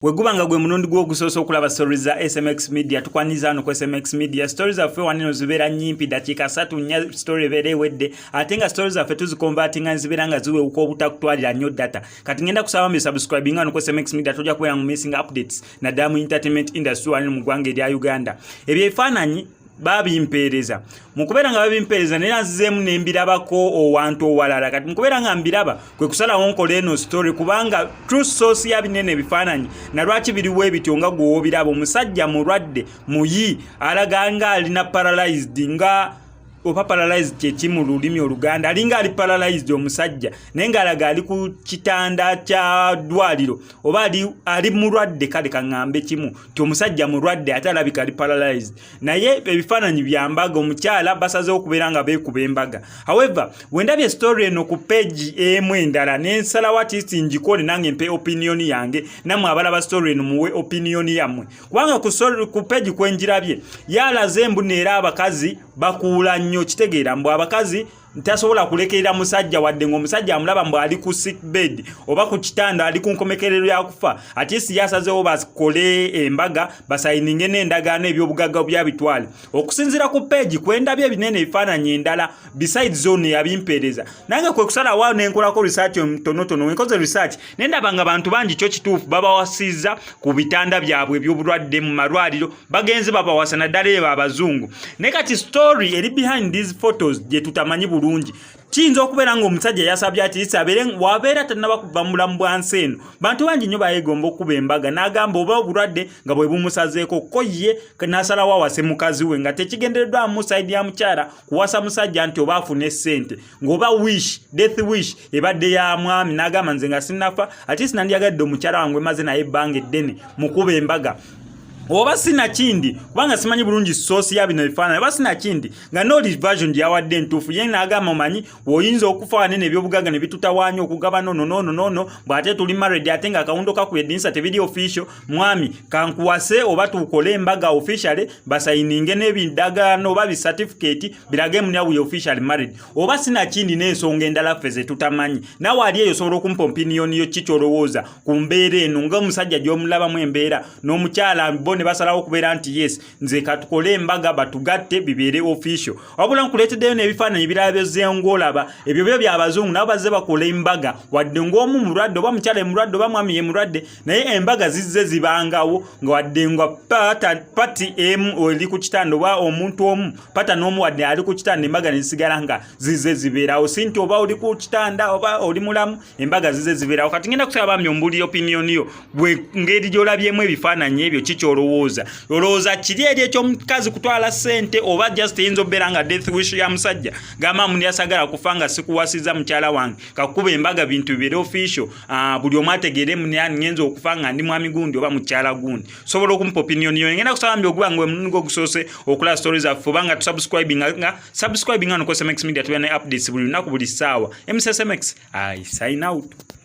Wegubanga gwe munondi gwo gusoso okulaba stories za SMX Media tukwaniza hano ku SMX Media stories affe wanino zibera nyimpi dakika 3 nya story bere wedde atenga stories affe tuzikonvertinga zibera nga ziwe uko butakutwalira nnyo data kati ngenda kusaba mbe subscribing hano ku SMX Media toja kubeera mu missing updates na damu entertainment industry wanino mu ggwanga erya Uganda ebyefaananyi babimpereza mukubera nga babimpereza nera nzizemu nembirabako owantu owalala kati mukubera nga mbiraba kwe kusala wonkole eno story kubanga true source ya binene bifaananyi na lwaki biriwo ebityo nga gwo biraba omusajja mulwadde muyi alaganga alina paralyzed nga opa paralyzed kye mu lulimi oluganda alinga ali paralyzed omusajja nenga alaga ali ku kitanda kya dwaliro oba ali mulwadde kale kangambe kimu ti omusajja mulwadde ate alabika ali paralyzed naye ebifaananyi byambaga omukyala basaze okubeera nga beekuba embaga however wendabye story eno ku page emu endala nensala watisi njikole nange mpe opinion yange namwe abalaba story eno muwe opinion yammwe kubanga ku page kwenjirabye yalaze mbu neera abakazi bakuula nnyo kitegeera mbu abakazi ntasobola kulekerera musajja wadde ng'omusajja amulaba mbu ali ku sick bed oba ku kitanda ali ku nkomekerero ya kufa ate siyasazewo bakole embaga basayininge n'endagaano ebyobugagga byabitwale okusinzira ku page kwendabye ebinene ebifaananyi endala besides zone yabimpereza nange kwe kusala waawo nenkolako research tonotono wenkoze research nendaba nga bantu bangi kyo kituufu babawasiza ku bitanda byabwe ebyobulwadde mu malwaliro bagenzi babawasa naddala ebo abazungu naye kati story eri behind these photos gye tutamanyi bulungi kiyinza okubeera ng'omusajja yasabye ati isabere wabeera tannaba kuva mu bulamu bwansi eno bantu bangi nnyo bayegomba okuba embaga n'agamba oba obulwadde nga bwe bumusazeeko ko ye n'asalawo awase mukazi we nga tekigendereddwamu mu sayidi ya mukyala kuwasa musajja nti oba afune ssente ng'oba death wish ebadde ya mwami n'agamba nze nga sinnafa ate sinandyagadde omukyala wange maze naye ebbanga eddene mu kuba embaga oba sina kindi kubanga simanyi bulungi source ya bino bifaananyi oba sina kindi nga knowledge version gyawadde entuufu ye n'agamba omanyi oyinza okufa wanene ebyobugagga ne bitutawaanya okugaba nono bw'ate tuli married ate nga akawundo kakuyedinisa tebiri official mwami kankuwase oba tukole embaga officially basayininge n'ebindagaano oba bicertificate birage munyawe officially married oba sina kindi n'ensonga endala ffe ze tutamanyi nawe ali eyo osobola okumpa opinion yo kikyolowooza ku mbeera eno ng'omusajja gy'omulabamu embeera n'omukyala ne basalawo okubeera nti yes nze katukole embaga batugatte bibeere official wabula nkuleeteddeyo n'ebifaananyi birala by'engolaba ebyo byo by'abazungu nabo bazze bakola embaga wadde ng'omu mulwadde oba mukyala mulwadde oba mwami ye mulwadde naye embaga zizze zibangawo nga wadde nga pati emu eri ku kitanda oba omuntu omu pata n'omu wadde ali ku kitanda embaga ne zisigala nga zizze zibeerawo si nti oba oli ku kitanda oba oli mulamu embaga zizze zibeerawo kati ngenda kusaba bambi ombulira opinion yo bwe ngeri gy'olabyemu ebifaananyi ebyo olowooza kiri eri ekyomukazi kutwala ssente oba just eyinza obbeera nga death wish ya musajja gamba mundi asagala kufa nga sikuwasiza mukyala wange kakuba embaga bintu bibeere official buli omu ategeere munani ngenza okufa nga ndi mwami gundi oba mukyala gundi sobola okumpa opinion yo ngenda kusaba mbi okuba nga omulimu ogusoose okulaba stories affe oba nga subscribing hano ku SMX Media tubeera ne updates buli lunaku buli ssaawa MSSMX I sign out.